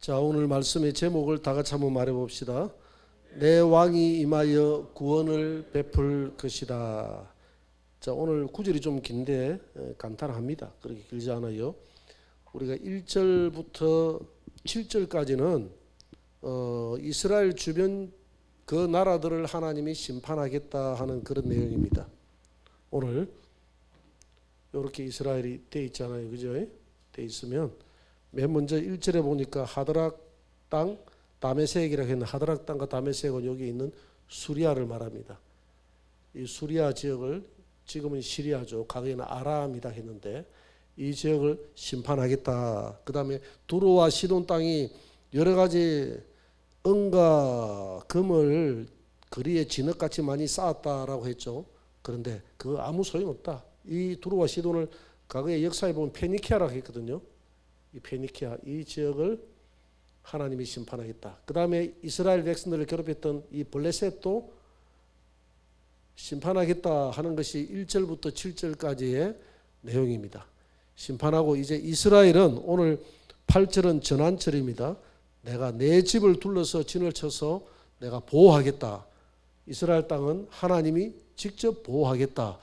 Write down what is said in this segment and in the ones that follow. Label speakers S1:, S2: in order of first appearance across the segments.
S1: 자, 오늘 말씀의 제목을 다 같이 한번 말해 봅시다. 내 왕이 임하여 구원을 베풀 것이다. 자, 오늘 구절이 좀 긴데 간단합니다. 그렇게 길지 않아요. 우리가 1절부터 7절까지는 이스라엘 주변 그 나라들을 하나님이 심판하겠다 하는 그런 내용입니다. 오늘 이렇게 이스라엘이 돼 있잖아요. 그죠? 돼 있으면 맨 먼저 1절에 보니까 하드락 땅 다메섹이라고 했는 하드락 땅과 다메섹은 여기 있는 수리아를 말합니다. 이 수리아 지역을 지금은 시리아죠. 과거에는 아람이다 했는데 이 지역을 심판하겠다. 그 다음에 두로와 시돈 땅이 여러 가지 은과 금을 거리에 진흙같이 많이 쌓았다라고 했죠. 그런데 그 아무 소용없다. 이 두로와 시돈을 과거의 역사에 보면 페니키아라고 했거든요. 이 페니키아 이 지역을 하나님이 심판하겠다. 그 다음에 이스라엘 백성들을 괴롭혔던 이 블레셋도 심판하겠다 하는 것이 1절부터 7절까지의 내용입니다. 심판하고 이제 이스라엘은 오늘 8절은 전환절입니다. 내가 내 집을 둘러서 진을 쳐서 내가 보호하겠다. 이스라엘 땅은 하나님이 직접 보호하겠다.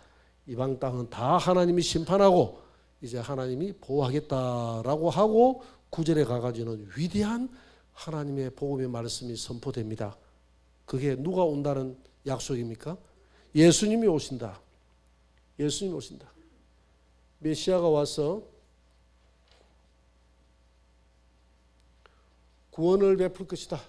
S1: 이방 땅은 다 하나님이 심판하고 이제 하나님이 보호하겠다라고 하고 9절에 가가지고는 위대한 하나님의 복음의 말씀이 선포됩니다. 그게 누가 온다는 약속입니까? 예수님이 오신다. 예수님이 오신다. 메시아가 와서 구원을 베풀 것이다.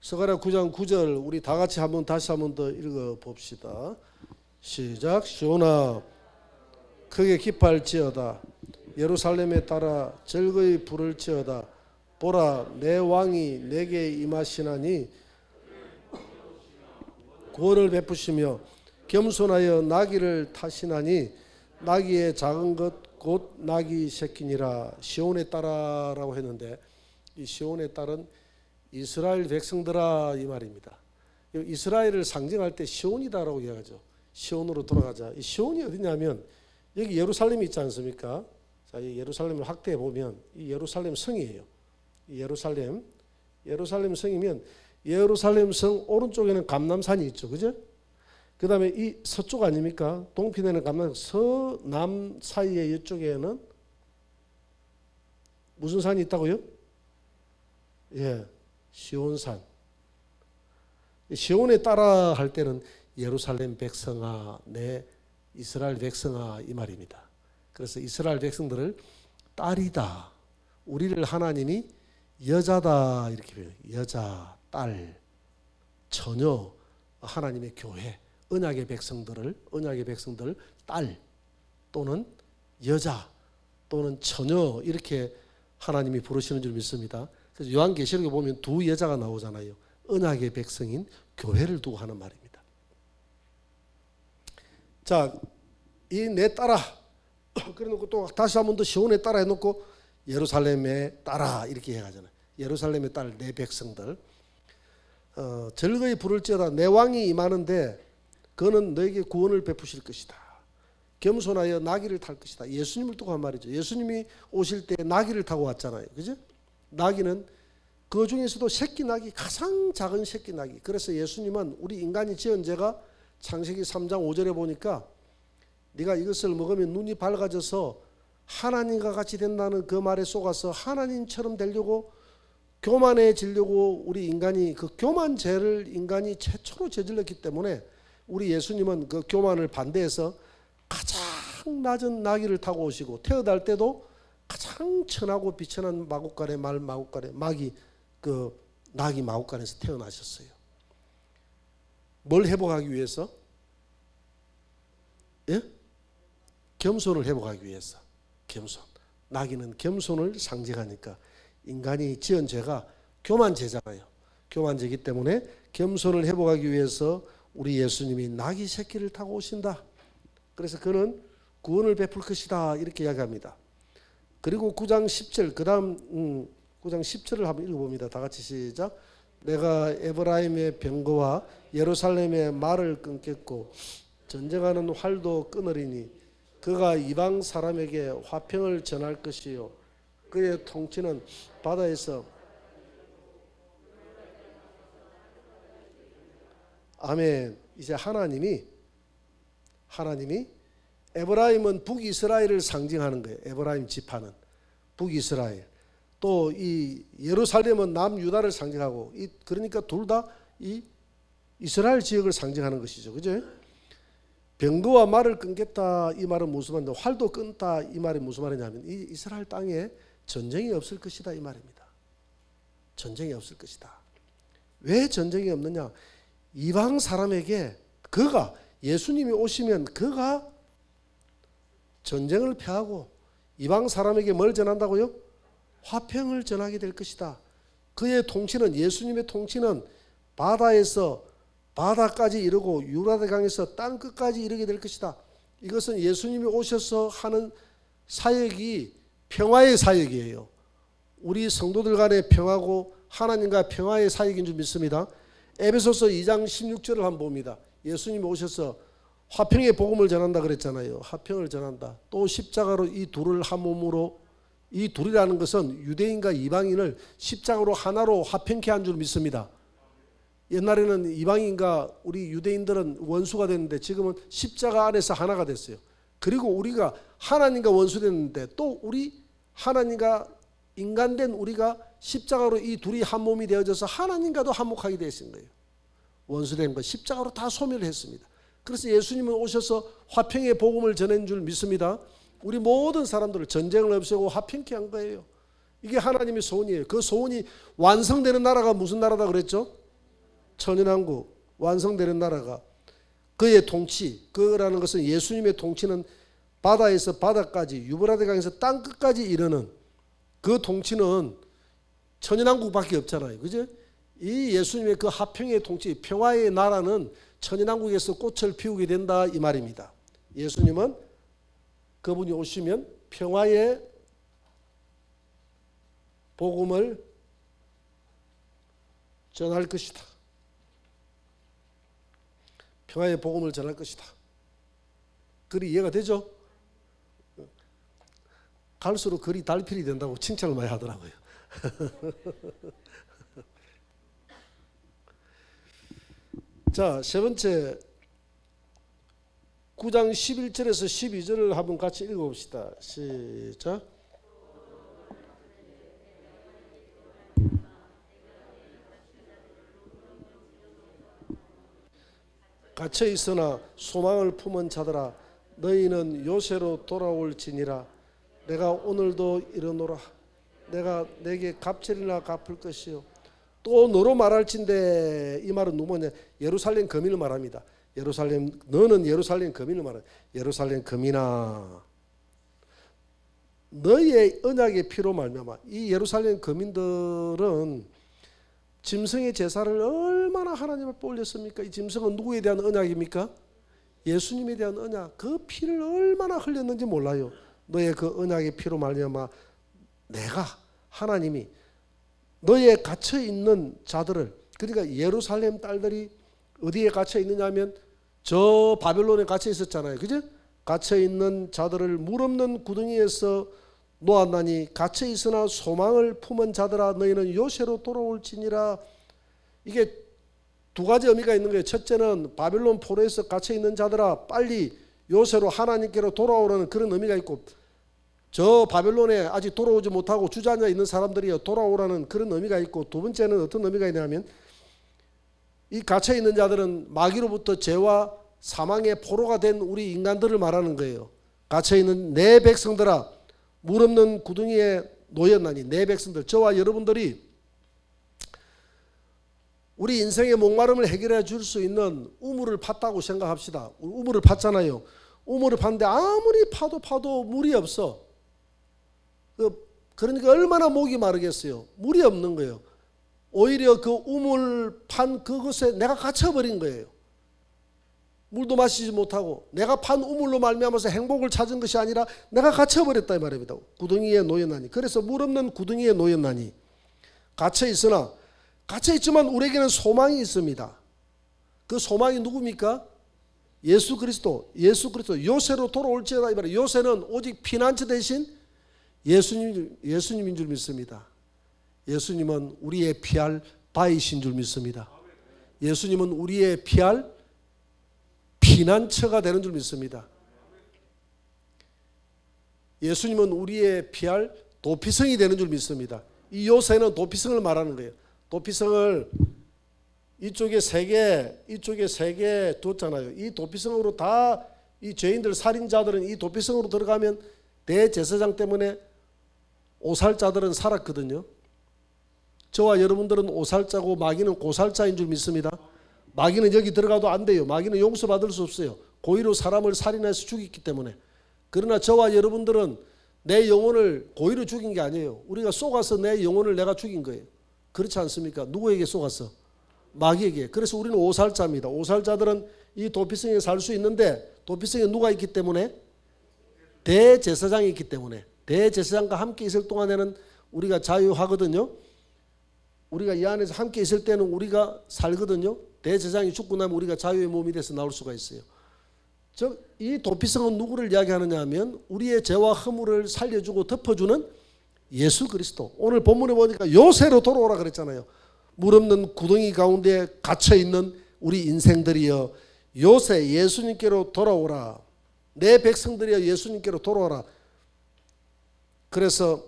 S1: 스가랴 9장 9절 우리 다 같이 다시 한번 더 읽어 봅시다. 시작. 시온아 크게 기뻐할지어다. 예루살렘에 따라 즐거이 부를지어다. 보라 내 왕이 내게 임하시나니 구원을 베푸시며 겸손하여 나귀를 타시나니 나귀의 작은 것 곧 나귀 새끼니라. 시온에 따라라고 했는데 이 시온에 따른 이스라엘 백성들아 이 말입니다. 이스라엘을 상징할 때 시온이다라고 이야기하죠. 시온으로 돌아가자. 이 시온이 어디냐면 여기 예루살렘이 있지 않습니까? 자, 이 예루살렘을 확대해 보면 이 예루살렘 성이에요. 이 예루살렘 성이면 예루살렘 성 오른쪽에는 감람산이 있죠. 그죠? 그 다음에 이 서쪽 아닙니까? 동편에는 감람, 서남 사이에 이쪽에는 무슨 산이 있다고요? 예, 시온산. 시온에 따라 할 때는 예루살렘 백성아, 내 이스라엘 백성아 이 말입니다. 그래서 이스라엘 백성들을 딸이다. 우리를 하나님이 여자다 이렇게 표현해요. 여자, 딸, 처녀, 하나님의 교회, 언약의 백성들 딸 또는 여자 또는 처녀 이렇게 하나님이 부르시는 줄 믿습니다. 그래서 요한계시록에 보면 두 여자가 나오잖아요. 언약의 백성인 교회를 두고 하는 말입니다. 자, 이 내 따라 그래놓고 또 다시 한 번 더 시온에 따라 해놓고 예루살렘에 따라 이렇게 해가잖아요. 예루살렘에 따라 내 백성들 즐거이 부를지어다. 내 왕이 임하는데 그는 너에게 구원을 베푸실 것이다. 겸손하여 나귀를 탈 것이다. 예수님을 두고 한 말이죠. 예수님이 오실 때 나귀를 타고 왔잖아요. 그죠? 나귀는 그 중에서도 새끼 나귀 가장 작은 새끼 나귀. 그래서 예수님은 우리 인간이 지은 죄가 창세기 3장 5절에 보니까 네가 이것을 먹으면 눈이 밝아져서 하나님과 같이 된다는 그 말에 속아서 하나님처럼 되려고 교만해지려고 우리 인간이 그 교만 죄를 인간이 최초로 저질렀기 때문에 우리 예수님은 그 교만을 반대해서 가장 낮은 나귀를 타고 오시고 태어날 때도 가장 천하고 비천한 마구간에 마귀 그 나귀 마구간에서 태어나셨어요. 뭘 회복하기 위해서? 예? 겸손을 회복하기 위해서. 겸손. 나귀는 겸손을 상징하니까 인간이 지은 죄가 교만죄잖아요. 교만죄이기 때문에 겸손을 회복하기 위해서 우리 예수님이 나귀 새끼를 타고 오신다. 그래서 그는 구원을 베풀 것이다 이렇게 이야기합니다. 그리고 9장 10절 그 다음 9장 10절을 한번 읽어봅니다. 다 같이 시작. 내가 에브라임의 병거와 예루살렘의 말을 끊겠고 전쟁하는 활도 끊으리니 그가 이방 사람에게 화평을 전할 것이요 그의 통치는 바다에서 아멘. 이제 하나님이 에브라임은 북이스라엘을 상징하는 거예요. 에브라임 지파는 북이스라엘. 또 이 예루살렘은 남유다를 상징하고 그러니까 둘 다 이 이스라엘 지역을 상징하는 것이죠. 그죠? 병거와 말을 끊겠다 이 말은 무슨 말인데 활도 끊다 이 말이 무슨 말이냐면 이 이스라엘 땅에 전쟁이 없을 것이다 이 말입니다. 전쟁이 없을 것이다. 왜 전쟁이 없느냐? 이방 사람에게 그가 예수님이 오시면 그가 전쟁을 패하고 이방 사람에게 뭘 전한다고요? 화평을 전하게 될 것이다. 그의 통치는 예수님의 통치는 바다에서 바다까지 이르고 유라대강에서 땅 끝까지 이르게 될 것이다. 이것은 예수님이 오셔서 하는 사역이 평화의 사역이에요. 우리 성도들 간의 평화고 하나님과 평화의 사역인 줄 믿습니다. 에베소서 2장 16절을 한번 봅니다. 예수님이 오셔서 화평의 복음을 전한다 그랬잖아요. 화평을 전한다. 또 십자가로 이 둘을 한 몸으로 이 둘이라는 것은 유대인과 이방인을 십자가로 하나로 화평케 한 줄 믿습니다. 옛날에는 이방인과 우리 유대인들은 원수가 됐는데 지금은 십자가 안에서 하나가 됐어요. 그리고 우리가 하나님과 원수됐는데 또 우리 하나님과 인간된 우리가 십자가로 이 둘이 한 몸이 되어져서 하나님과도 한목하게 되신 거예요. 원수된 것 십자가로 다 소멸을 했습니다. 그래서 예수님은 오셔서 화평의 복음을 전한 줄 믿습니다. 우리 모든 사람들을 전쟁을 없애고 화평케 한 거예요. 이게 하나님의 소원이에요. 그 소원이 완성되는 나라가 무슨 나라다 그랬죠? 천연왕국. 완성되는 나라가 그의 통치, 그라는 것은 예수님의 통치는 바다에서 바다까지 유브라데 강에서 땅 끝까지 이르는 그 통치는 천연왕국밖에 없잖아요. 그죠? 이 예수님의 그 화평의 통치, 평화의 나라는 천연왕국에서 꽃을 피우게 된다 이 말입니다. 예수님은 그분이 오시면 평화의 복음을 전할 것이다. 평화의 복음을 전할 것이다. 글이 이해가 되죠? 갈수록 글이 달필이 된다고 칭찬을 많이 하더라고요. 자, 세 번째 9장 11절에서 12절을 한번 같이 읽어봅시다. 시작. 갇혀 있으나 소망을 품은 자들아 너희는 요새로 돌아올지니라. 내가 오늘도 이르노라. 내가 내게 갑절이나 갚을 것이요 또 너로 말할진대. 이 말은 누구냐? 예루살렘 거민을 말합니다. 예루살렘, 너는 예루살렘 거민을 말해. 예루살렘 거민아, 너의 언약의 피로 말미암아. 이 예루살렘 거민들은 짐승의 제사를 얼마나 하나님 앞에 올렸습니까? 이 짐승은 누구에 대한 언약입니까? 예수님에 대한 언약. 그 피를 얼마나 흘렸는지 몰라요. 너의 그 언약의 피로 말미암아 내가 하나님이 너의 갇혀 있는 자들을, 그러니까 예루살렘 딸들이 어디에 갇혀 있느냐 하면 저 바벨론에 갇혀 있었잖아요. 그죠? 갇혀 있는 자들을 물 없는 구덩이에서 놓았나니 갇혀 있으나 소망을 품은 자들아 너희는 요새로 돌아올지니라. 이게 두 가지 의미가 있는 거예요. 첫째는 바벨론 포로에서 갇혀 있는 자들아 빨리 요새로 하나님께로 돌아오라는 그런 의미가 있고, 저 바벨론에 아직 돌아오지 못하고 주저앉아 있는 사람들이 돌아오라는 그런 의미가 있고, 두 번째는 어떤 의미가 있냐면 이 갇혀 있는 자들은 마귀로부터 죄와 사망의 포로가 된 우리 인간들을 말하는 거예요. 갇혀 있는 내 백성들아 물 없는 구덩이에 놓였나니. 내 백성들, 저와 여러분들이 우리 인생의 목마름을 해결해 줄 수 있는 우물을 팠다고 생각합시다. 우물을 팠잖아요. 우물을 팠는데 아무리 파도 물이 없어. 그러니까 얼마나 목이 마르겠어요. 물이 없는 거예요. 오히려 그 우물 판 그것에 내가 갇혀버린 거예요. 물도 마시지 못하고 내가 판 우물로 말미암아서 행복을 찾은 것이 아니라 내가 갇혀버렸다 이 말입니다. 구덩이에 놓였나니. 그래서 물 없는 구덩이에 놓였나니. 갇혀있으나, 갇혀있지만 우리에게는 소망이 있습니다. 그 소망이 누굽니까? 예수 그리스도 요새로 돌아올지어다 이 말이에요. 요새는 오직 피난처 대신 예수님인 줄 믿습니다. 예수님은 우리의 피할 바이신 줄 믿습니다. 예수님은 우리의 피할 피난처가 되는 줄 믿습니다. 예수님은 우리의 피할 도피성이 되는 줄 믿습니다. 이 요새는 도피성을 말하는 거예요. 도피성을 이쪽에 세 개 뒀잖아요. 이 도피성으로 다 이 죄인들 살인자들은 이 도피성으로 들어가면 대제사장 때문에 오살자들은 살았거든요. 저와 여러분들은 오살자고 마귀는 고살자인 줄 믿습니다. 마귀는 여기 들어가도 안 돼요. 마귀는 용서받을 수 없어요. 고의로 사람을 살인해서 죽였기 때문에. 그러나 저와 여러분들은 내 영혼을 고의로 죽인 게 아니에요. 우리가 쏘가서 내 영혼을 내가 죽인 거예요. 그렇지 않습니까? 누구에게 쏘갔어? 마귀에게. 그래서 우리는 오살자입니다. 오살자들은 이 도피성에 살 수 있는데 도피성에 누가 있기 때문에? 대제사장이 있기 때문에. 대제사장과 함께 있을 동안에는 우리가 자유하거든요. 우리가 이 안에서 함께 있을 때는 우리가 살거든요. 대제사장이 죽고 나면 우리가 자유의 몸이 돼서 나올 수가 있어요. 즉 이 도피성은 누구를 이야기하느냐 하면 우리의 죄와 허물을 살려주고 덮어주는 예수 그리스도. 오늘 본문에 보니까 요새로 돌아오라 그랬잖아요. 물 없는 구덩이 가운데 갇혀있는 우리 인생들이여 요새 예수님께로 돌아오라. 내 백성들이여 예수님께로 돌아오라. 그래서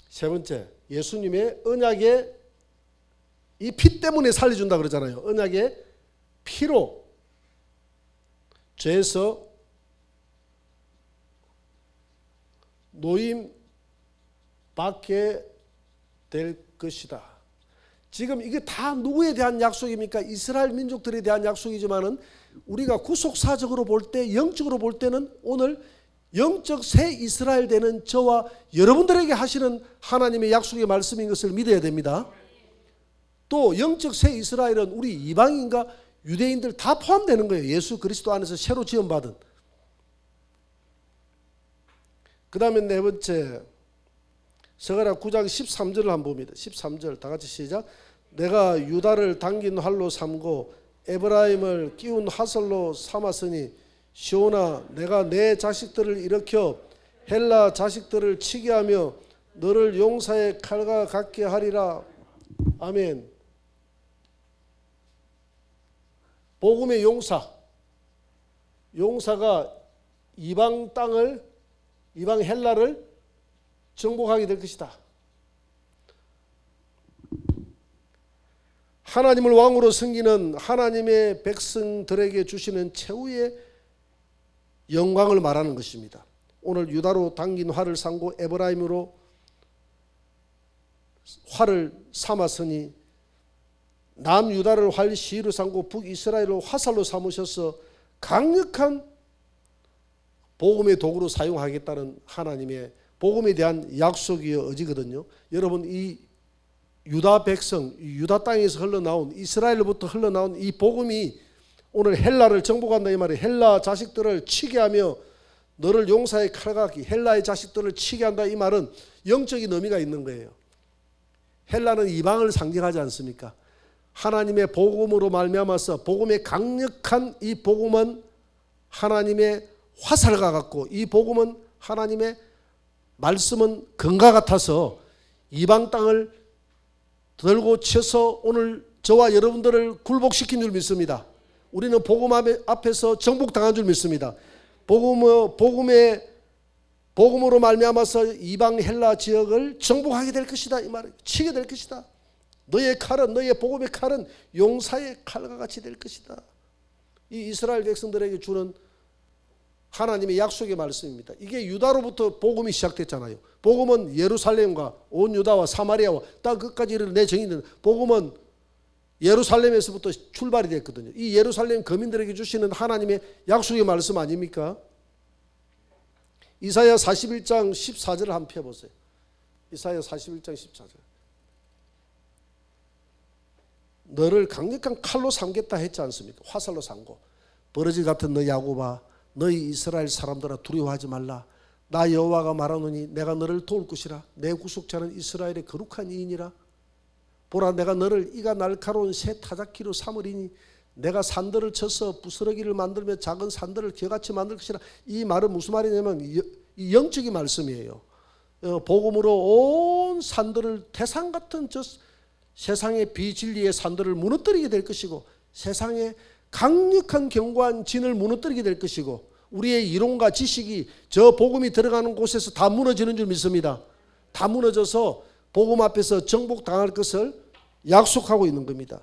S1: 세 번째, 예수님의 언약의 이 피 때문에 살려준다 그러잖아요. 언약의 피로 죄에서 노임 받게 될 것이다. 지금 이게 다 누구에 대한 약속입니까? 이스라엘 민족들에 대한 약속이지만은 우리가 구속사적으로 볼 때, 영적으로 볼 때는 오늘 영적 새 이스라엘 되는 저와 여러분들에게 하시는 하나님의 약속의 말씀인 것을 믿어야 됩니다. 또 영적 새 이스라엘은 우리 이방인과 유대인들 다 포함되는 거예요. 예수 그리스도 안에서 새로 지원받은. 그 다음에 네 번째, 스가랴 9장 13절을 한번 봅니다. 13절 다 같이 시작. 내가 유다를 당긴 활로 삼고 에브라임을 끼운 화살로 삼았으니 시온아 내가 내 자식들을 일으켜 헬라 자식들을 치게 하며 너를 용사의 칼과 같게 하리라. 아멘. 복음의 용사가 이방 땅을, 이방 헬라를 정복하게 될 것이다. 하나님을 왕으로 섬기는 하나님의 백성들에게 주시는 최후의 영광을 말하는 것입니다. 오늘 유다로 당긴 활을 삼고 에브라임으로 활을 삼았으니 남유다를 활 시위로 삼고 북이스라엘을 화살로 삼으셔서 강력한 복음의 도구로 사용하겠다는 하나님의 복음에 대한 약속이여 의지거든요. 여러분 이 유다 백성, 유다 땅에서 흘러나온 이스라엘로부터 흘러나온 이 복음이 오늘 헬라를 정복한다 이 말이에요. 헬라 자식들을 치게 하며 너를 용사의 칼과 같게, 헬라의 자식들을 치게 한다 이 말은 영적인 의미가 있는 거예요. 헬라는 이방을 상징하지 않습니까? 하나님의 복음으로 말미암아서 복음의 강력한 이 복음은 하나님의 화살과 같고 이 복음은 하나님의 말씀은 금과 같아서 이방 땅을 들고 쳐서 오늘 저와 여러분들을 굴복시킨 줄 믿습니다. 우리는 복음 앞에서 정복당한 줄 믿습니다. 복음으로 말미암아서 이방 헬라 지역을 정복하게 될 것이다 이 말을 치게 될 것이다. 너의 칼은, 너의 복음의 칼은 용사의 칼과 같이 될 것이다. 이 이스라엘 백성들에게 주는 하나님의 약속의 말씀입니다. 이게 유다로부터 복음이 시작됐잖아요. 복음은 예루살렘과 온 유다와 사마리아와 땅 끝까지 이르는 내 정의는 복음은 예루살렘에서부터 출발이 됐거든요. 이 예루살렘 거민들에게 주시는 하나님의 약속의 말씀 아닙니까? 이사야 41장 14절을 한번 펴보세요. 이사야 41장 14절. 너를 강력한 칼로 삼겠다 했지 않습니까? 화살로 삼고 버러지 같은 너 야곱아 너희 이스라엘 사람들아 두려워하지 말라. 나 여호와가 말하노니 내가 너를 도울 것이라. 내 구속자는 이스라엘의 거룩한 이인이라. 보라 내가 너를 이가 날카로운 새 타작기로 삼으리니 내가 산들을 쳐서 부스러기를 만들며 작은 산들을 겨같이 만들 것이라. 이 말은 무슨 말이냐면 이 영적인 말씀이에요. 복음으로 온 산들을 태산 같은 저 세상의 비진리의 산들을 무너뜨리게 될 것이고, 세상의 강력한 견고한 진을 무너뜨리게 될 것이고, 우리의 이론과 지식이 저 복음이 들어가는 곳에서 다 무너지는 줄 믿습니다. 다 무너져서 복음 앞에서 정복당할 것을 약속하고 있는 겁니다.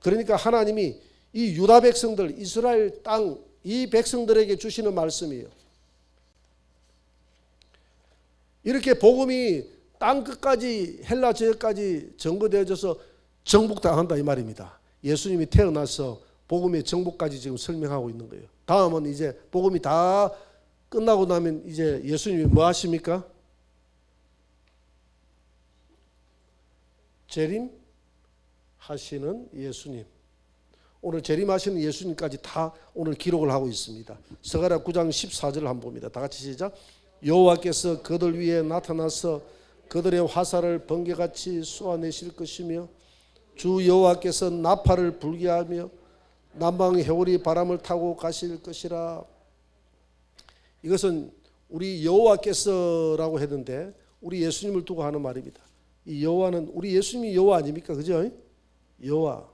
S1: 그러니까 하나님이 이 유다 백성들, 이스라엘 땅, 이 백성들에게 주시는 말씀이에요. 이렇게 복음이 땅 끝까지 헬라 지역까지 전거되어져서 정복당한다 이 말입니다. 예수님이 태어나서 복음의 정복까지 지금 설명하고 있는 거예요. 다음은 이제 복음이 다 끝나고 나면 이제 예수님이 뭐 하십니까? 재림하시는 예수님. 오늘 재림하시는 예수님까지 다 오늘 기록을 하고 있습니다. 스가랴 9장 14절을 한번 봅니다. 다 같이 시작. 여호와께서 그들 위에 나타나서 그들의 화살을 번개같이 쏘아내실 것이며 주 여호와께서 나팔을 불게 하며 남방 해오리 바람을 타고 가실 것이라. 이것은 우리 여호와께서라고 했는데 우리 예수님을 두고 하는 말입니다. 이 여호와는 우리 예수님이 여호와 아닙니까? 그죠? 여호와.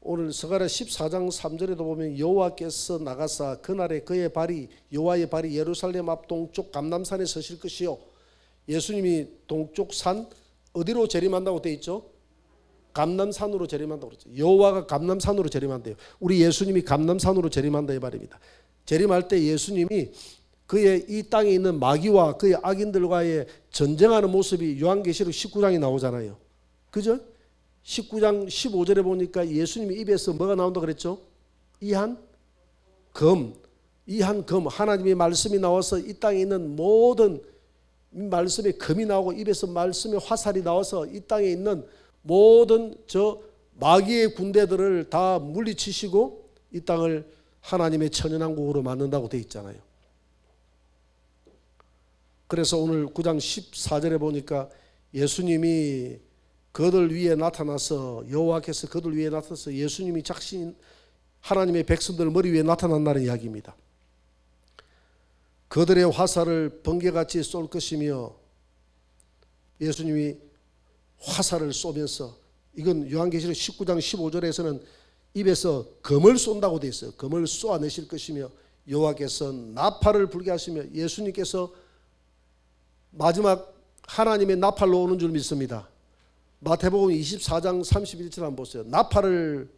S1: 오늘 스가랴 14장 3절에도 보면 여호와께서 나가사 그날에 그의 발이 여호와의 발이 예루살렘 앞 동쪽 감람산에 서실 것이요. 예수님이 동쪽 산 어디로 재림한다고 되어 있죠? 감람산으로 재림한다고 그랬죠. 여호와가 감람산으로 재림한대요. 우리 예수님이 감람산으로 재림한다 이 말입니다. 재림할 때 예수님이 그의 이 땅에 있는 마귀와 그의 악인들과의 전쟁하는 모습이 요한계시록 19장에 나오잖아요. 그죠? 19장 15절에 보니까 예수님이 입에서 뭐가 나온다 그랬죠? 이한 검. 이한 검. 하나님의 말씀이 나와서 이 땅에 있는 모든 말씀의 검이 나오고 입에서 말씀의 화살이 나와서 이 땅에 있는 모든 저 마귀의 군대들을 다 물리치시고 이 땅을 하나님의 천연왕국으로 만든다고 되어 있잖아요. 그래서 오늘 9장 14절에 보니까 예수님이 그들 위에 나타나서 여호와께서 그들 위에 나타나서 예수님이 작신 하나님의 백성들 머리 위에 나타난다는 이야기입니다. 그들의 화살을 번개같이 쏠 것이며 예수님이 화살을 쏘면서 이건 요한계시록 19장 15절에서는 입에서 검을 쏜다고 되어 있어요. 검을 쏘아내실 것이며 여호와께서 나팔을 불게 하시며 예수님께서 마지막 하나님의 나팔로 오는 줄 믿습니다. 마태복음 24장 31절 한번 보세요. 나팔을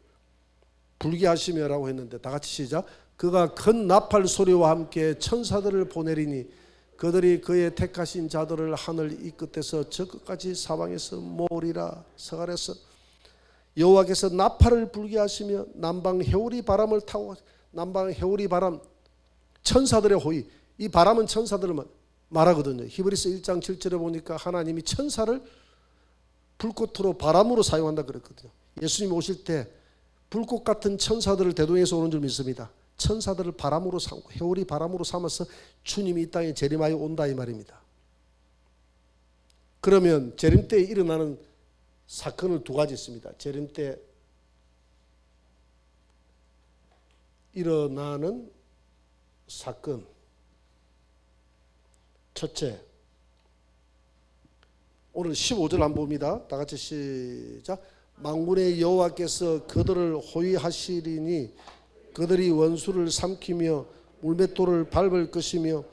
S1: 불게 하시며라고 했는데 다 같이 시작. 그가 큰 나팔 소리와 함께 천사들을 보내리니 그들이 그의 택하신 자들을 하늘 이 끝에서 저 끝까지 사방에서 모으리라. 스가랴서 여호와께서 나팔을 불게 하시며 남방 해오리 바람을 타고 남방 해오리 바람 천사들의 호의. 이 바람은 천사들을 말하거든요. 히브리서 1장 7절에 보니까 하나님이 천사를 불꽃으로 바람으로 사용한다 그랬거든요. 예수님 오실 때 불꽃 같은 천사들을 대동해서 오는 줄 믿습니다. 천사들을 바람으로 삼고 해오리 바람으로 삼아서 주님이 이 땅에 재림하여 온다 이 말입니다. 그러면 재림 때 일어나는 사건을 두 가지 있습니다. 재림 때 일어나는 사건. 첫째, 오늘 15절 한번 봅니다. 다 같이 시작. 만군의 여호와께서 그들을 호위하시리니 그들이 원수를 삼키며 물맷돌을 밟을 것이며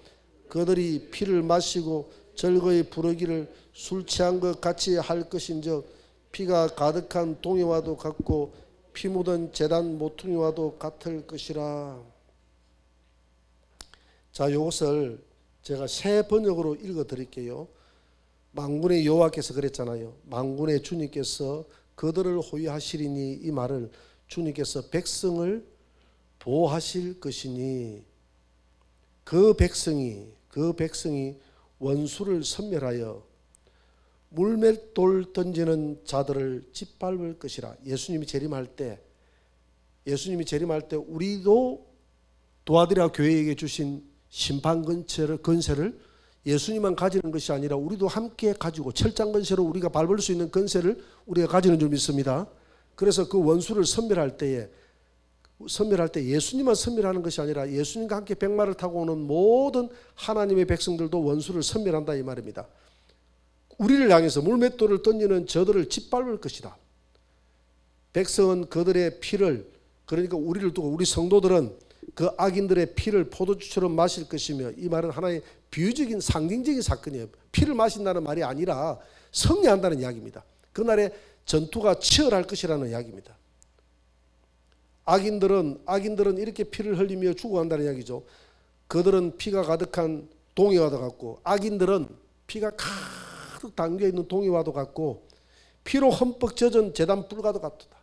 S1: 그들이 피를 마시고 절거의 부르기를 술 취한 것 같이 할 것인즉 피가 가득한 동이와도 같고 피 묻은 제단 모퉁이와도 같을 것이라. 자, 이것을 제가 새 번역으로 읽어 드릴게요. 만군의 여호와께서 그랬잖아요. 만군의 주님께서 그들을 호위하시리니 이 말을 주님께서 백성을 보호하실 것이니 그 백성이 원수를 섬멸하여 물맷돌 던지는 자들을 짓밟을 것이라. 예수님이 재림할 때 우리도 도아디라 교회에게 주신 심판 건세를 예수님만 가지는 것이 아니라 우리도 함께 가지고 철장 건세로 우리가 밟을 수 있는 건세를 우리가 가지는 줄 믿습니다. 그래서 그 원수를 섬멸할 때 예수님만 섬멸하는 것이 아니라 예수님과 함께 백마를 타고 오는 모든 하나님의 백성들도 원수를 섬멸한다 이 말입니다. 우리를 향해서 물맷돌을 던지는 저들을 짓밟을 것이다. 백성은 그들의 피를, 그러니까 우리를 두고 우리 성도들은 그 악인들의 피를 포도주처럼 마실 것이며, 이 말은 하나의 비유적인 상징적인 사건이에요. 피를 마신다는 말이 아니라 승리한다는 이야기입니다. 그날에 전투가 치열할 것이라는 이야기입니다. 악인들은 이렇게 피를 흘리며 죽어간다는 이야기죠. 그들은 피가 가득한 동이와도 같고, 악인들은 피가 가득 담겨있는 동이와도 같고, 피로 흠뻑 젖은 제단 뿔과도 같다.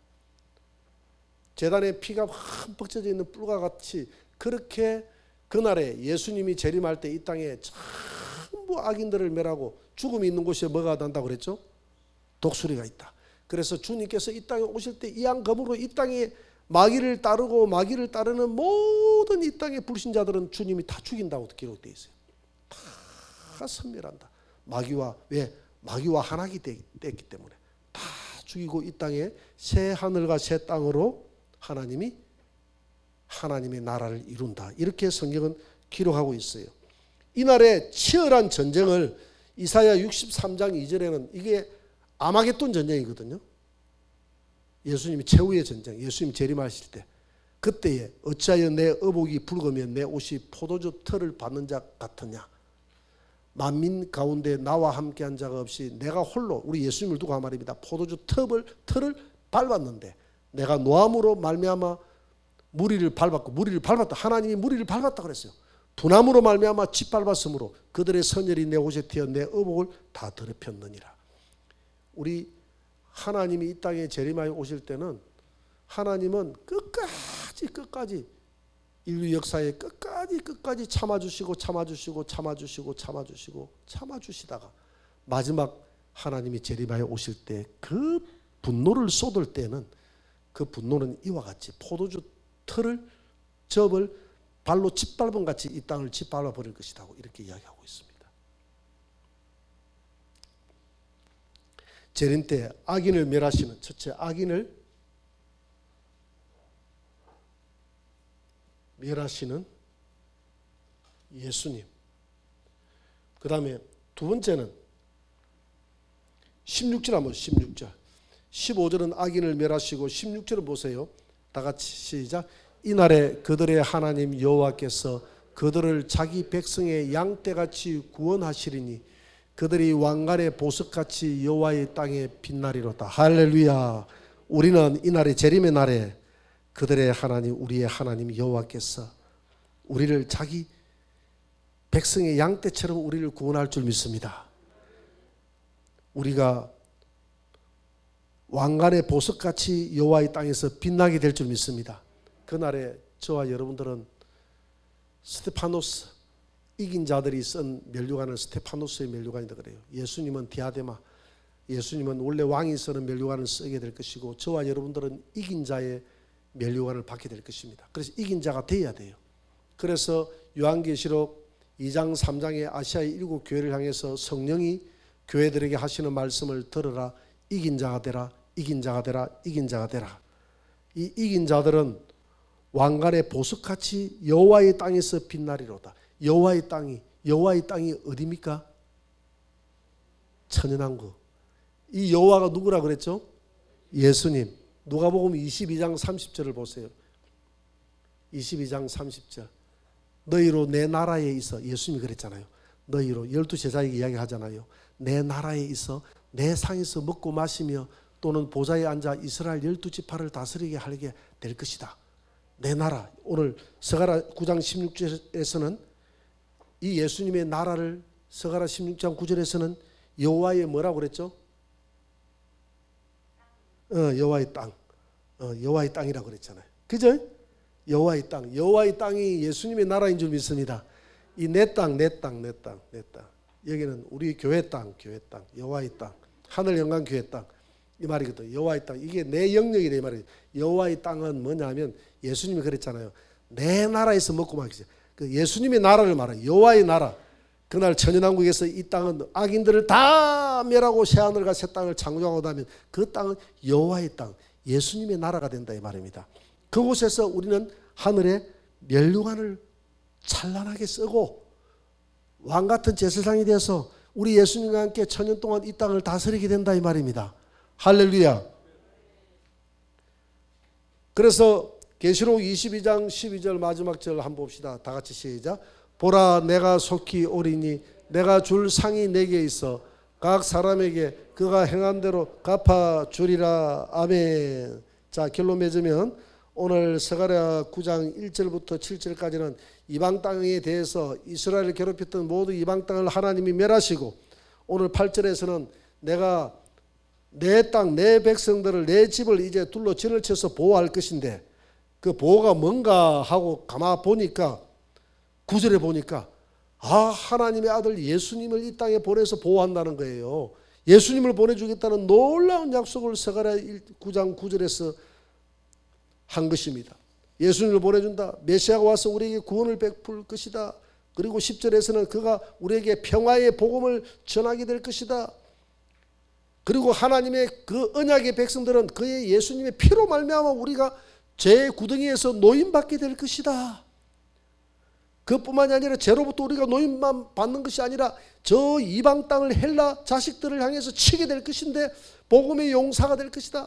S1: 제단에 피가 흠뻑 젖어 있는 뿔과 같이, 그렇게 그날에 예수님이 재림할 때 이 땅에 전부 악인들을 멸하고, 죽음이 있는 곳에 뭐가 난다고 그랬죠? 독수리가 있다. 그래서 주님께서 이 땅에 오실 때 이양검으로 이 땅에 마귀를 따르고 마귀를 따르는 모든 이 땅의 불신자들은 주님이 다 죽인다고 기록되어 있어요. 다 섬멸한다. 마귀와 하나가 됐기 때문에 다 죽이고 이 땅에 새 하늘과 새 땅으로 하나님의 나라를 이룬다. 이렇게 성경은 기록하고 있어요. 이날의 치열한 전쟁을 이사야 63장 2절에는 이게 아마겟돈 전쟁이거든요. 예수님이 최후의 전쟁, 예수님 재림하실 때, 그때에 어찌하여 내 의복이 붉으며 내 옷이 포도주 털을 받는 자 같으냐. 만민 가운데 나와 함께한 자가 없이 내가 홀로, 우리 예수님을 두고 한 말입니다. 포도주 털을 밟았는데, 내가 노함으로 말미암아 무리를 밟았다. 하나님이 무리를 밟았다 그랬어요. 분함으로 말미암아 짓밟았으므로 그들의 선열이 내 옷에 튀어 내 의복을 다 더럽혔느니라. 우리 하나님이 이 땅에 재림하여 오실 때는 하나님은 끝까지 인류 역사에 끝까지 참아주시다가 마지막 하나님이 재림하여 오실 때 그 분노를 쏟을 때는, 그 분노는 이와 같이 포도주 접을 발로 짓밟은 같이 이 땅을 짓밟아 버릴 것이라고 이렇게 이야기하고 있습니다. 재림 때 악인을 멸하시는, 첫째 악인을 멸하시는 예수님. 그 다음에 두 번째는 16절 한번 16절. 15절은 악인을 멸하시고 16절을 보세요. 다 같이 시작. 이날에 그들의 하나님 여호와께서 그들을 자기 백성의 양떼같이 구원하시리니 그들이 왕관의 보석같이 여호와의 땅에 빛나리로다. 할렐루야. 우리는 이날의 재림의 날에 그들의 하나님, 우리의 하나님 여호와께서 우리를 자기 백성의 양떼처럼 우리를 구원할 줄 믿습니다. 우리가 왕관의 보석같이 여호와의 땅에서 빛나게 될 줄 믿습니다. 그날에 저와 여러분들은 스테파노스, 이긴 자들이 쓴 면류관을 스테파노스의 면류관이다 그래요. 예수님은 디아데마, 예수님은 원래 왕이 쓰는 면류관을 쓰게 될 것이고, 저와 여러분들은 이긴 자의 면류관을 받게 될 것입니다. 그래서 이긴 자가 되어야 돼요. 그래서 요한계시록 2장 3장의 아시아의 7 교회를 향해서 성령이 교회들에게 하시는 말씀을 들으라. 이긴 자가 되라. 이긴 자가 되라. 이긴 자가 되라. 이 이긴 자들은 왕관의 보석같이 여호와의 땅에서 빛나리로다. 여호와의 땅이 어디입니까? 천연왕국. 이 여호와가 누구라 그랬죠? 예수님. 누가복음 22장 30절을 보세요. 22장 30절. 너희로 내 나라에 있어, 예수님이 그랬잖아요. 너희로, 12제자에게 이야기하잖아요. 내 나라에 있어 내 상에서 먹고 마시며 또는 보좌에 앉아 이스라엘 12지파를 다스리게 하게 될 것이다. 내 나라. 오늘 스가랴 9장 16절에서는 이 예수님의 나라를, 스가랴 16장 9절에서는 여호와의 뭐라고 그랬죠? 여호와의 땅. 여호와의 땅이라고 그랬잖아요. 그죠? 여호와의 땅. 여호와의 땅이 예수님의 나라인 줄 믿습니다. 이 내 땅. 여기는 우리 교회 땅, 여호와의 땅. 하늘 영광 교회 땅. 이 말이거든. 여호와의 땅. 이게 내 영역이래 이 말이에요. 여호와의 땅은 뭐냐면 예수님이 그랬잖아요. 내 나라에서 먹고 마시죠. 그 예수님의 나라를 말해요. 여호와의 나라. 그날 천연왕국에서 이 땅은 악인들을 다 멸하고 새 하늘과 새 땅을 창조하고 나면 그 땅은 여호와의 땅. 예수님의 나라가 된다 이 말입니다. 그곳에서 우리는 하늘의 면류관을 찬란하게 쓰고 왕같은 제사장이 되어서 우리 예수님과 함께 천년 동안 이 땅을 다스리게 된다 이 말입니다. 할렐루야. 그래서 계시록 22장 12절 마지막 절 한번 봅시다. 다 같이 시작. 보라 내가 속히 오리니 내가 줄 상이 내게 있어 각 사람에게 그가 행한 대로 갚아주리라. 아멘. 자, 결로 맺으면 오늘 스가랴 9장 1절부터 7절까지는 이방 땅에 대해서 이스라엘을 괴롭혔던 모든 이방 땅을 하나님이 멸하시고, 오늘 8절에서는 내가 내 땅, 내 백성들을, 내 집을 이제 둘러 진을 쳐서 보호할 것인데 그 보호가 뭔가 하고 가만 보니까 9절에 보니까 하나님의 아들 예수님을 이 땅에 보내서 보호한다는 거예요. 예수님을 보내주겠다는 놀라운 약속을 스가랴 9장 9절에서 한 것입니다. 예수님을 보내준다. 메시아가 와서 우리에게 구원을 베풀 것이다. 그리고 10절에서는 그가 우리에게 평화의 복음을 전하게 될 것이다. 그리고 하나님의 그 언약의 백성들은 그의 예수님의 피로 말미암아 우리가 죄의 구덩이에서 노임받게 될 것이다. 그뿐만이 아니라 죄로부터 우리가 노임만 받는 것이 아니라 저 이방 땅을 헬라 자식들을 향해서 치게 될 것인데 복음의 용사가 될 것이다.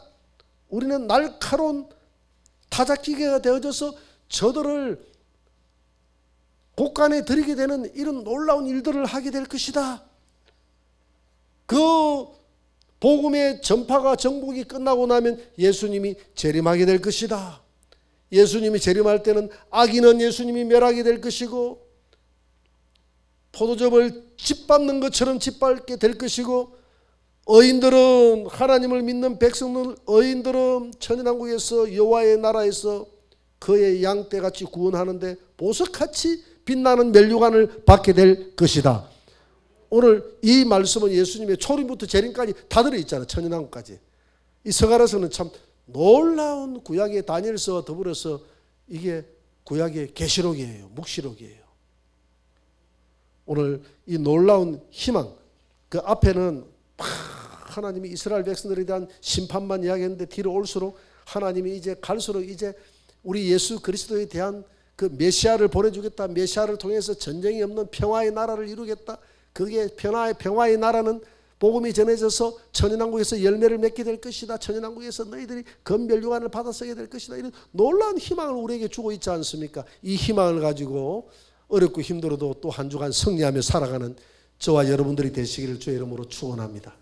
S1: 우리는 날카로운 타작기계가 되어져서 저들을 곳간에 들이게 되는 이런 놀라운 일들을 하게 될 것이다. 그 복음의 전파가 정복이 끝나고 나면 예수님이 재림하게 될 것이다. 예수님이 재림할 때는 악인은 예수님이 멸하게 될 것이고 포도즙을 짓밟는 것처럼 짓밟게 될 것이고, 의인들은, 하나님을 믿는 백성들 의인들은 천연왕국에서 여호와의 나라에서 그의 양떼같이 구원하는데 보석같이 빛나는 면류관을 받게 될 것이다. 오늘 이 말씀은 예수님의 초림부터 재림까지 다 들어있잖아요. 천연왕국까지. 이 스가랴서는 참 놀라운 구약의 다니엘서와 더불어서 이게 구약의 계시록이에요. 묵시록이에요. 오늘 이 놀라운 희망, 그 앞에는 하나님이 이스라엘 백성들에 대한 심판만 이야기했는데 뒤로 올수록 하나님이 이제 갈수록 이제 우리 예수 그리스도에 대한 그 메시아를 보내주겠다. 메시아를 통해서 전쟁이 없는 평화의 나라를 이루겠다. 그게 평화의 나라는 복음이 전해져서 천연왕국에서 열매를 맺게 될 것이다. 천연왕국에서 너희들이 건멸유관을 받아 쓰게 될 것이다. 이런 놀라운 희망을 우리에게 주고 있지 않습니까? 이 희망을 가지고 어렵고 힘들어도 또 한 주간 승리하며 살아가는 저와 여러분들이 되시기를 주의 이름으로 축원합니다.